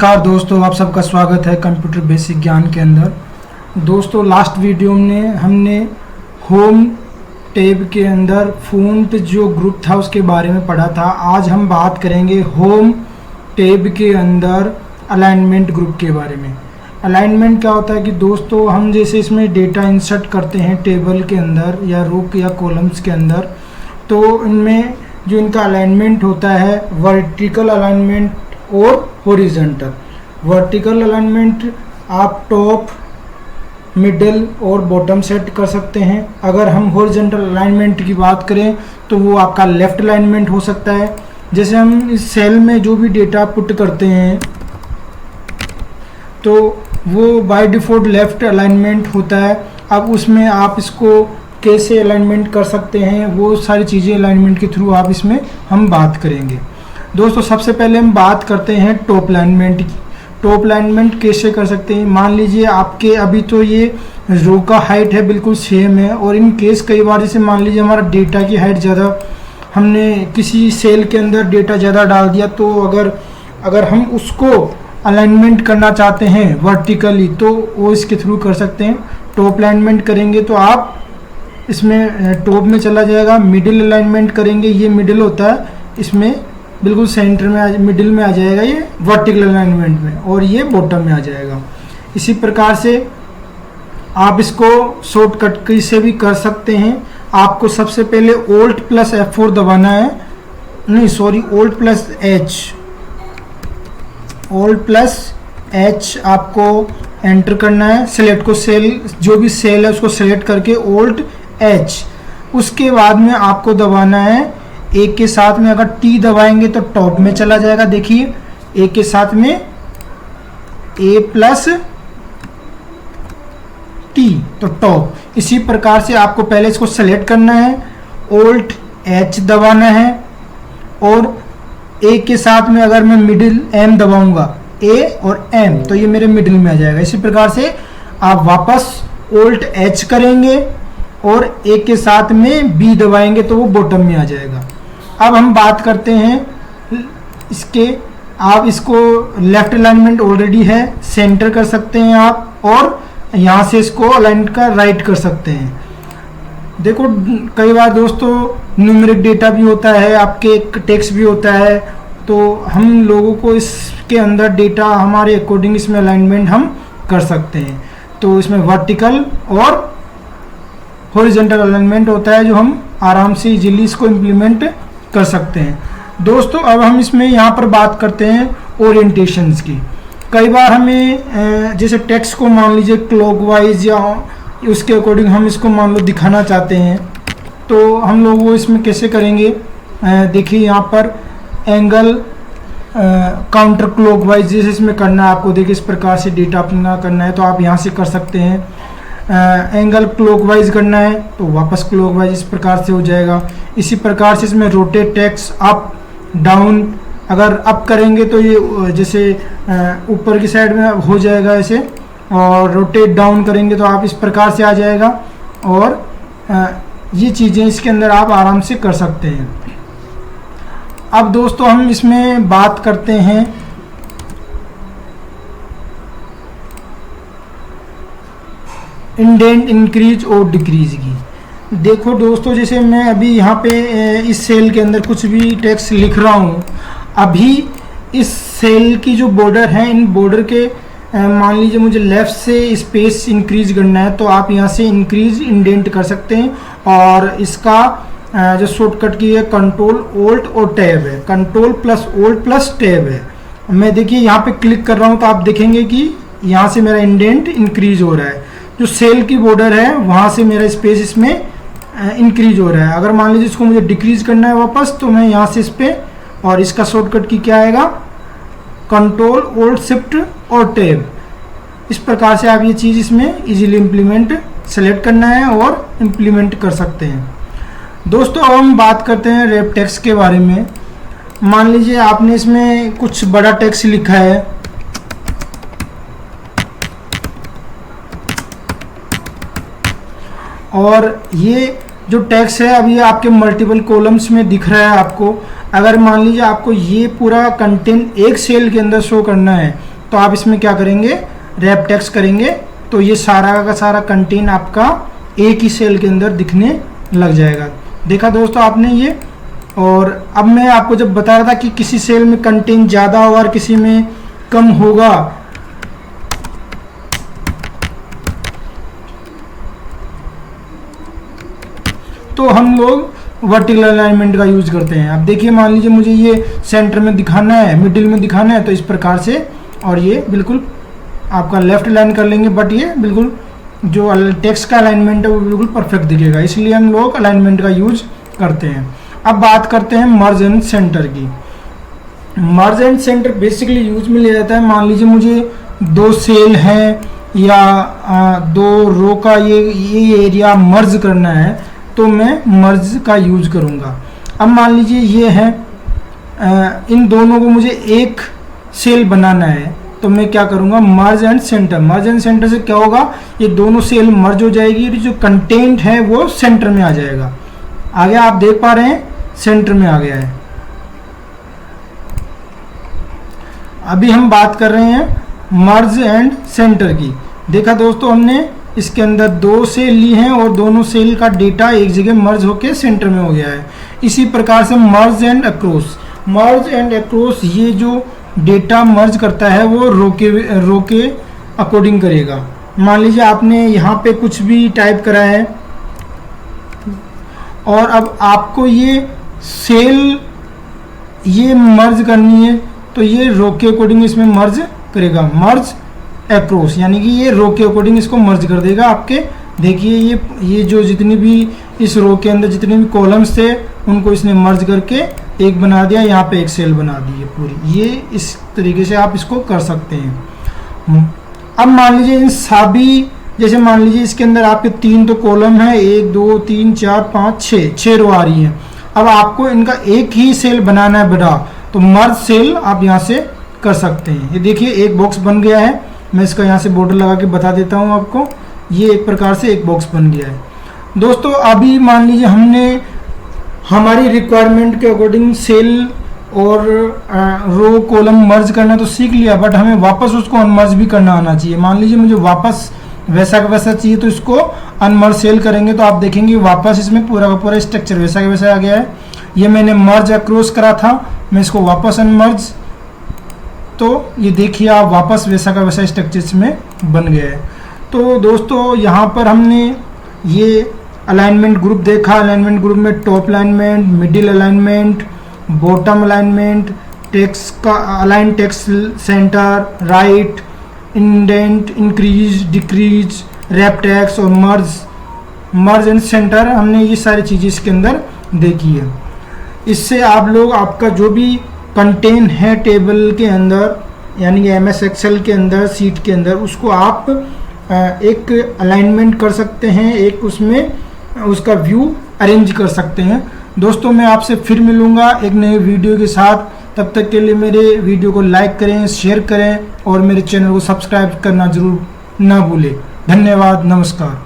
नमस्कार दोस्तों, आप सबका स्वागत है कंप्यूटर बेसिक ज्ञान के अंदर। दोस्तों, लास्ट वीडियो में हमने होम टैब के अंदर फ़ॉन्ट जो ग्रुप था उसके बारे में पढ़ा था। आज हम बात करेंगे होम टैब के अंदर अलाइनमेंट ग्रुप के बारे में। अलाइनमेंट क्या होता है कि दोस्तों, हम जैसे इसमें डेटा इंसर्ट करते हैं टेबल के अंदर या रो या कॉलम्स के अंदर, तो इनमें जो इनका अलाइनमेंट होता है वर्टिकल अलाइनमेंट और हॉरिजॉन्टल। वर्टिकल अलाइनमेंट आप टॉप, मिडिल और बॉटम सेट कर सकते हैं। अगर हम हॉरिजॉन्टल अलाइनमेंट की बात करें तो वो आपका लेफ़्ट अलाइनमेंट हो सकता है। जैसे हम इस सेल में जो भी डेटा पुट करते हैं तो वो बाय डिफ़ॉल्ट लेफ़्ट अलाइनमेंट होता है। अब उसमें आप इसको कैसे अलाइनमेंट कर सकते हैं, वो सारी चीज़ें अलाइनमेंट के थ्रू आप इसमें हम बात करेंगे। दोस्तों, सबसे पहले हम बात करते हैं टॉप अलाइनमेंट की। टॉप अलाइनमेंट कैसे कर सकते हैं? मान लीजिए आपके अभी तो ये रो का हाइट है बिल्कुल सेम है, और इन केस कई बार जैसे मान लीजिए हमारा डेटा की हाइट ज़्यादा, हमने किसी सेल के अंदर डेटा ज़्यादा डाल दिया, तो अगर हम उसको अलाइनमेंट करना चाहते हैं वर्टिकली तो वो इसके थ्रू कर सकते हैं। टॉप अलाइनमेंट करेंगे तो आप इसमें टॉप में चला जाएगा। मिडिल अलाइनमेंट करेंगे, ये मिडिल होता है, इसमें बिल्कुल सेंटर में मिडिल में आ जाएगा ये वर्टिकल अलाइनमेंट में, और ये बॉटम में आ जाएगा। इसी प्रकार से आप इसको शॉर्टकट की से भी कर सकते हैं। आपको सबसे पहले Alt + F4 दबाना है, नहीं sorry Alt + H, Alt + H आपको एंटर करना है। सेलेक्ट को सेल, जो भी सेल है उसको सेलेक्ट करके Alt H, उसके बाद में आपको दबाना है एक के साथ में। अगर T दबाएंगे तो टॉप में चला जाएगा। देखिए एक के साथ में A + T तो टॉप। इसी प्रकार से आपको पहले इसको सेलेक्ट करना है, Alt H दबाना है, और एक के साथ में अगर मैं मिडिल M दबाऊंगा, A और M, तो ये मेरे मिडिल में आ जाएगा। इसी प्रकार से आप वापस Alt H करेंगे और एक के साथ में B दबाएंगे तो वो बॉटम में आ जाएगा। अब हम बात करते हैं इसके, आप इसको लेफ्ट अलाइनमेंट ऑलरेडी है, सेंटर कर सकते हैं आप, और यहाँ से इसको अलाइन का राइट कर सकते हैं। देखो कई बार दोस्तों न्यूमेरिक डेटा भी होता है, आपके टेक्स्ट भी होता है, तो हम लोगों को इसके अंदर डेटा हमारे अकॉर्डिंग इसमें अलाइनमेंट हम कर सकते हैं। तो इसमें वर्टिकल और हॉरिजॉन्टल अलाइनमेंट होता है, जो हम आराम से इजीली इसको इम्प्लीमेंट कर सकते हैं। दोस्तों, अब हम इसमें यहाँ पर बात करते हैं ओरिएंटेशंस की। कई बार हमें जैसे टेक्स्ट को मान लीजिए क्लॉकवाइज या उसके अकॉर्डिंग हम इसको मान लो दिखाना चाहते हैं, तो हम लोग वो इसमें कैसे करेंगे? देखिए यहाँ पर एंगल काउंटर क्लॉकवाइज जैसे इसमें करना है आपको। देखिए इस प्रकार से डेटा अपना करना है तो आप यहाँ से कर सकते हैं। एंगल क्लॉकवाइज करना है तो वापस क्लॉकवाइज इस प्रकार से हो जाएगा। इसी प्रकार से इसमें रोटेट टेक्स्ट अप डाउन, अगर अप करेंगे तो ये जैसे ऊपर की साइड में हो जाएगा ऐसे, और रोटेट डाउन करेंगे तो आप इस प्रकार से आ जाएगा। और ये चीज़ें इसके अंदर आप आराम से कर सकते हैं। अब दोस्तों हम इसमें बात करते हैं इंडेंट इंक्रीज और डिक्रीज की। देखो दोस्तों, जैसे मैं अभी यहाँ पे इस सेल के अंदर कुछ भी टेक्स्ट लिख रहा हूँ, अभी इस सेल की जो बॉर्डर है, इन बॉर्डर के मान लीजिए मुझे लेफ़्ट से स्पेस इंक्रीज करना है, तो आप यहाँ से इंक्रीज इंडेंट कर सकते हैं। और इसका जो शॉर्टकट की है कंट्रोल Alt और टैब है, कंट्रोल + Alt + टैब है। मैं देखिए यहाँ पे क्लिक कर रहा हूँ तो आप देखेंगे कि यहाँ से मेरा इंडेंट इंक्रीज हो रहा है। जो सेल की बॉर्डर है वहाँ से मेरा स्पेस इसमें इंक्रीज हो रहा है। अगर मान लीजिए इसको मुझे डिक्रीज करना है वापस, तो मैं यहाँ से इस पर, और इसका शॉर्टकट की क्या आएगा? कंट्रोल Alt Shift और टैब। इस प्रकार से आप ये चीज़ इसमें इजीली इम्प्लीमेंट सेलेक्ट करना है और इम्प्लीमेंट कर सकते हैं। दोस्तों, अब हम बात करते हैं रैप टेक्स्ट के बारे में। मान लीजिए आपने इसमें कुछ बड़ा टेक्स्ट लिखा है, और ये जो टेक्स्ट है अभी आपके मल्टीपल कॉलम्स में दिख रहा है आपको। अगर मान लीजिए आपको ये पूरा कंटेंट एक सेल के अंदर शो करना है, तो आप इसमें क्या करेंगे, रैप टेक्स्ट करेंगे तो ये सारा का सारा कंटेंट आपका एक ही सेल के अंदर दिखने लग जाएगा। देखा दोस्तों आपने ये। और अब मैं आपको जब बता रहा था कि किसी सेल में कंटेंट ज़्यादा होगा और किसी में कम होगा, तो हम लोग वर्टिकल अलाइनमेंट का यूज करते हैं। अब देखिए मान लीजिए मुझे ये सेंटर में दिखाना है, मिडिल में दिखाना है, तो इस प्रकार से, और ये बिल्कुल आपका लेफ्ट अलाइन कर लेंगे, बट ये बिल्कुल जो टेक्स्ट का अलाइनमेंट है वो बिल्कुल परफेक्ट दिखेगा, इसलिए हम लोग अलाइनमेंट का यूज करते हैं। अब बात करते हैं मर्ज एंड सेंटर की। मर्ज एंड सेंटर बेसिकली यूज में ले जाता है, मान लीजिए मुझे 2 सेल हैं या 2 रो का ये एरिया मर्ज करना है, तो मैं मर्ज का यूज करूँगा। अब मान लीजिए ये है, इन दोनों को मुझे एक सेल बनाना है, तो मैं क्या करूँगा, मर्ज and centre. Merge and centre से क्या होगा, ये दोनों सेल मर्ज हो जाएगी, जो कंटेंट है वो सेंटर में आ जाएगा। आगे आप देख पा रहे हैं सेंटर में आ गया है। अभी हम बात कर रहे हैं मर्ज एंड सेंटर की। देखा दोस्तों हमने इसके अंदर 2 सेल ली हैं और दोनों सेल का डेटा एक जगह मर्ज होके सेंटर में हो गया है। इसी प्रकार से मर्ज and across. Merge and across, ये जो डेटा मर्ज करता है वो रो के अकॉर्डिंग करेगा। मान लीजिए आपने यहाँ पे कुछ भी टाइप करा है और अब आपको ये सेल ये मर्ज करनी है, तो ये रो के अकॉर्डिंग इसमें मर्ज करेगा, मर्ज अक्रॉस, यानी कि ये रो के अकॉर्डिंग इसको मर्ज कर देगा आपके। देखिए ये जो जितनी भी इस रो के अंदर जितने भी कॉलम्स थे उनको इसने मर्ज करके एक बना दिया, यहाँ पे एक सेल बना दी है पूरी। ये इस तरीके से आप इसको कर सकते हैं। अब मान लीजिए इन सभी, जैसे मान लीजिए इसके अंदर आपके 3 तो कॉलम है, 1 2 3 4 5 6 रो आ रही है। अब आपको इनका एक ही सेल बनाना है बड़ा, तो मर्ज सेल आप यहाँ से कर सकते हैं। ये देखिए एक बॉक्स बन गया है, मैं इसका यहाँ से बॉर्डर लगा के बता देता हूँ आपको। ये एक प्रकार से एक बॉक्स बन गया है। दोस्तों अभी मान लीजिए हमने हमारी रिक्वायरमेंट के अकॉर्डिंग सेल और रो कॉलम मर्ज करना तो सीख लिया, बट हमें वापस उसको अनमर्ज भी करना आना चाहिए। मान लीजिए मुझे वापस वैसा का वैसा चाहिए, तो इसको अनमर्ज सेल करेंगे तो आप देखेंगे वापस इसमें पूरा का पूरा स्ट्रक्चर वैसा का वैसा आ गया है। ये मैंने मर्ज अक्रॉस करा था, मैं इसको वापस अनमर्ज, तो ये देखिए आप वापस वैसा का वैसा स्ट्रक्चर में बन गया है। तो दोस्तों यहाँ पर हमने ये अलाइनमेंट ग्रुप देखा। अलाइनमेंट ग्रुप में top alignment, middle alignment, bottom alignment, text का align text center, right, indent, increase, decrease, wrap text और मर्ज एंड सेंटर, हमने ये सारी चीज़ें इसके अंदर देखी है। इससे आप लोग आपका जो भी कंटेंट है टेबल के अंदर, यानी कि MS एक्सेल के अंदर, सीट के अंदर, उसको आप एक अलाइनमेंट कर सकते हैं, एक उसमें उसका व्यू अरेंज कर सकते हैं। दोस्तों मैं आपसे फिर मिलूँगा एक नए वीडियो के साथ। तब तक के लिए मेरे वीडियो को लाइक करें, शेयर करें और मेरे चैनल को सब्सक्राइब करना जरूर ना भूलें। धन्यवाद, नमस्कार।